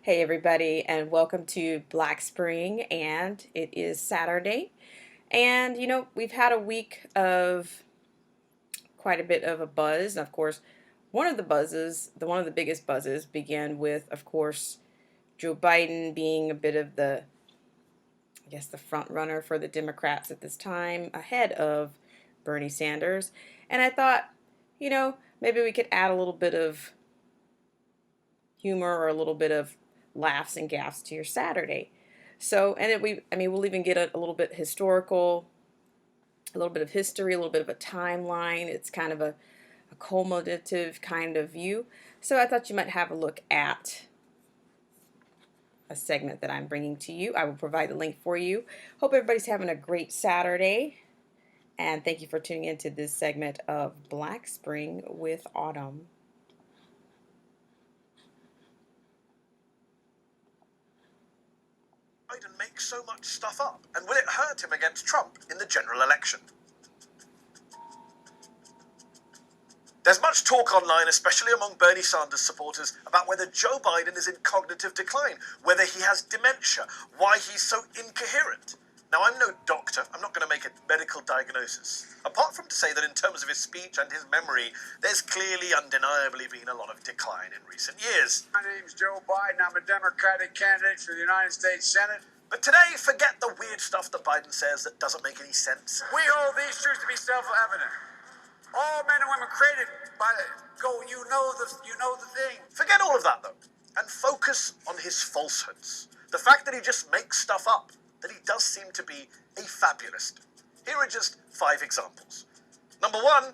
Hey, everybody, and welcome to Black Spring. And it is Saturday. And we've had a week of quite a bit of a buzz. Of course, one of the biggest buzzes began with, of course, Joe Biden being a bit of the front runner for the Democrats at this time, ahead of Bernie Sanders. And I thought, maybe we could add a little bit of humor or a little bit of laughs and gaffes to your Saturday. So, and it, we, I mean, we'll even get a little bit historical, a little bit of history, a little bit of a timeline. It's kind of a cumulative kind of view. So I thought you might have a look at a segment that I'm bringing to you. I will provide the link for you. Hope everybody's having a great Saturday. And thank you for tuning into this segment of Black Spring with Autumn. Biden makes so much stuff up, and will it hurt him against Trump in the general election? There's much talk online, especially among Bernie Sanders supporters, about whether Joe Biden is in cognitive decline, whether he has dementia, why he's so incoherent. Now, I'm no doctor. I'm not going to make a medical diagnosis. Apart from to say that in terms of his speech and his memory, there's clearly, undeniably been a lot of decline in recent years. My name's Joe Biden. I'm a Democratic candidate for the United States Senate. But today, forget the weird stuff that Biden says that doesn't make any sense. We hold these truths to be self-evident. All men and women created by you know the thing. Forget all of that, though, and focus on his falsehoods. The fact that he just makes stuff up, that he does seem to be a fabulist. Here are just 5 examples. Number 1,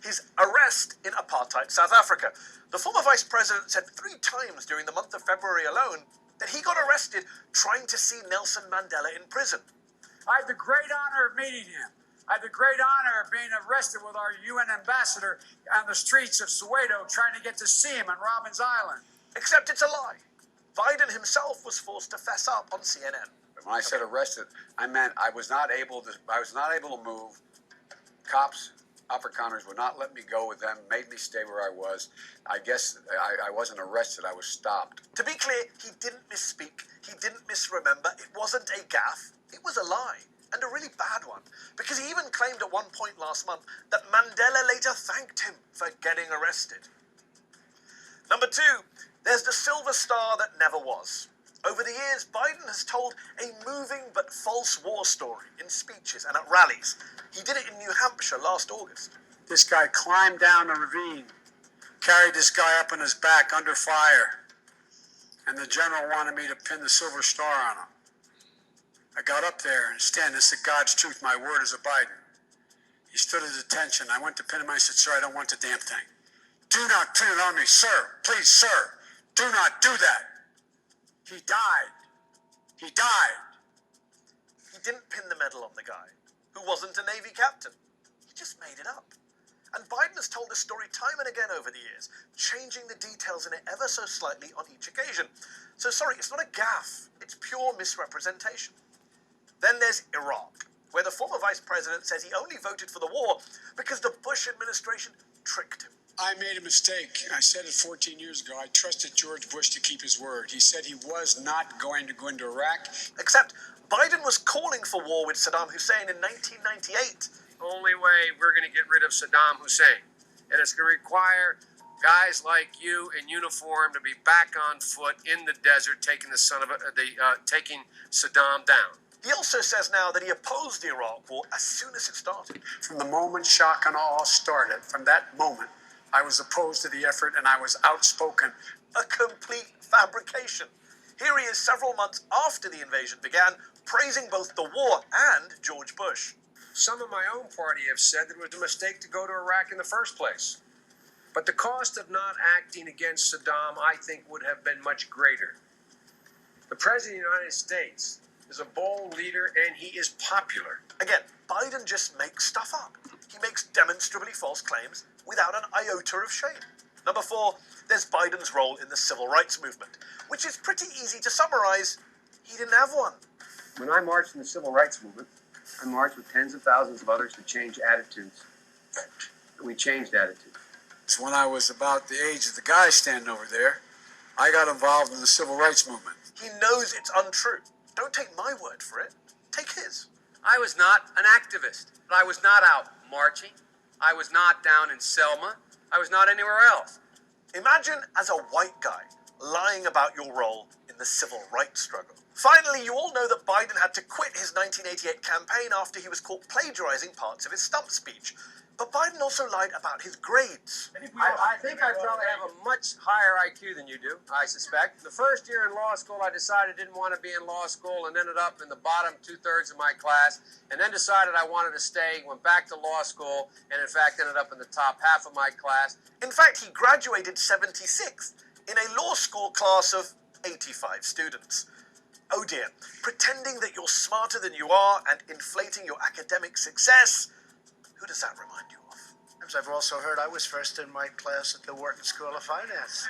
his arrest in apartheid South Africa. The former vice president said 3 times during the month of February alone that he got arrested trying to see Nelson Mandela in prison. I had the great honor of meeting him. I had the great honor of being arrested with our UN ambassador on the streets of Soweto trying to get to see him on Robbins Island. Except it's a lie. Biden himself was forced to fess up on CNN. When I said arrested, I meant I was not able to move. Cops, upper counters would not let me go with them, made me stay where I was. I guess I wasn't arrested, I was stopped. To be clear, he didn't misspeak, he didn't misremember, it wasn't a gaffe, it was a lie, and a really bad one, because he even claimed at one point last month that Mandela later thanked him for getting arrested. Number 2, there's the silver star that never was. Over the years, Biden has told a moving but false war story in speeches and at rallies. He did it in New Hampshire last August. This guy climbed down a ravine, carried this guy up on his back under fire, and the general wanted me to pin the silver star on him. I got up there and stand and said, God's truth, my word is a Biden. He stood at attention. I went to pin him. I said, sir, I don't want the damn thing. Do not pin it on me, sir. Please, sir. Do not do that. He died. He died. He didn't pin the medal on the guy, who wasn't a Navy captain. He just made it up. And Biden has told this story time and again over the years, changing the details in it ever so slightly on each occasion. So sorry, it's not a gaffe. It's pure misrepresentation. Then there's Iraq, where the former vice president says he only voted for the war because the Bush administration tricked him. I made a mistake. I said it 14 years ago. I trusted George Bush to keep his word. He said he was not going to go into Iraq. Except Biden was calling for war with Saddam Hussein in 1998. Only way we're going to get rid of Saddam Hussein. And it's going to require guys like you in uniform to be back on foot in the desert taking taking Saddam down. He also says now that he opposed the Iraq war as soon as it started. From the moment shock and awe started, from that moment, I was opposed to the effort and I was outspoken. A complete fabrication. Here he is several months after the invasion began, praising both the war and George Bush. Some of my own party have said that it was a mistake to go to Iraq in the first place. But the cost of not acting against Saddam, I think, would have been much greater. The President of the United States is a bold leader and he is popular. Again, Biden just makes stuff up. He makes demonstrably false claims without an iota of shame. Number 4, there's Biden's role in the civil rights movement, which is pretty easy to summarize. He didn't have one. When I marched in the civil rights movement, I marched with tens of thousands of others to change attitudes. We changed attitudes. It's when I was about the age of the guy standing over there. I got involved in the civil rights movement. He knows it's untrue. Don't take my word for it. Take his. I was not an activist. I was not out marching. I was not down in Selma. I was not anywhere else. Imagine as a white guy lying about your role in the civil rights struggle. Finally, you all know that Biden had to quit his 1988 campaign after he was caught plagiarizing parts of his stump speech. But Biden also lied about his grades. I think I probably have a much higher IQ than you do, I suspect. The first year in law school, I decided I didn't want to be in law school and ended up in the bottom two-thirds of my class, and then decided I wanted to stay, went back to law school, and in fact ended up in the top half of my class. In fact, he graduated 76th in a law school class of 85 students. Oh dear, pretending that you're smarter than you are and inflating your academic success. Who does that remind you of? I've also heard I was first in my class at the Wharton School of Finance.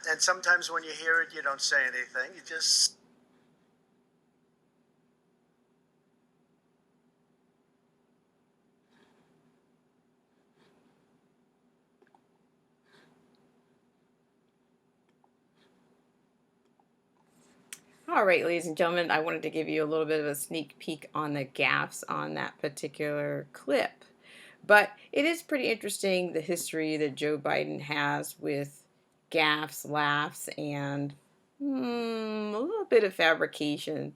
And sometimes when you hear it, you don't say anything. You just... All right, ladies and gentlemen, I wanted to give you a little bit of a sneak peek on the gaffes on that particular clip. But it is pretty interesting the history that Joe Biden has with gaffes, laughs, and a little bit of fabrication.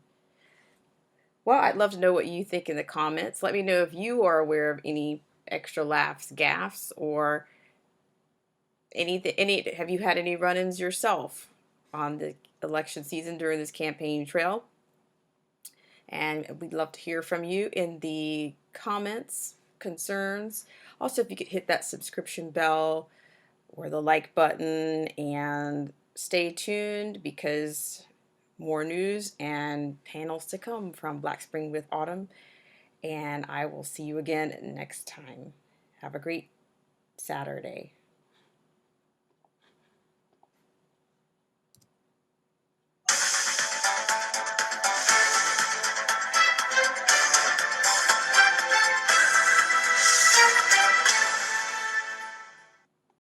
Well, I'd love to know what you think in the comments. Let me know if you are aware of any extra laughs, gaffes, or anything. Have you had any run-ins yourself on the election season during this campaign trail? And we'd love to hear from you in the comments, concerns. Also, if you could hit that subscription bell or the like button, and stay tuned because more news and panels to come from Black Spring with Autumn. And I will see you again next time. Have a great Saturday.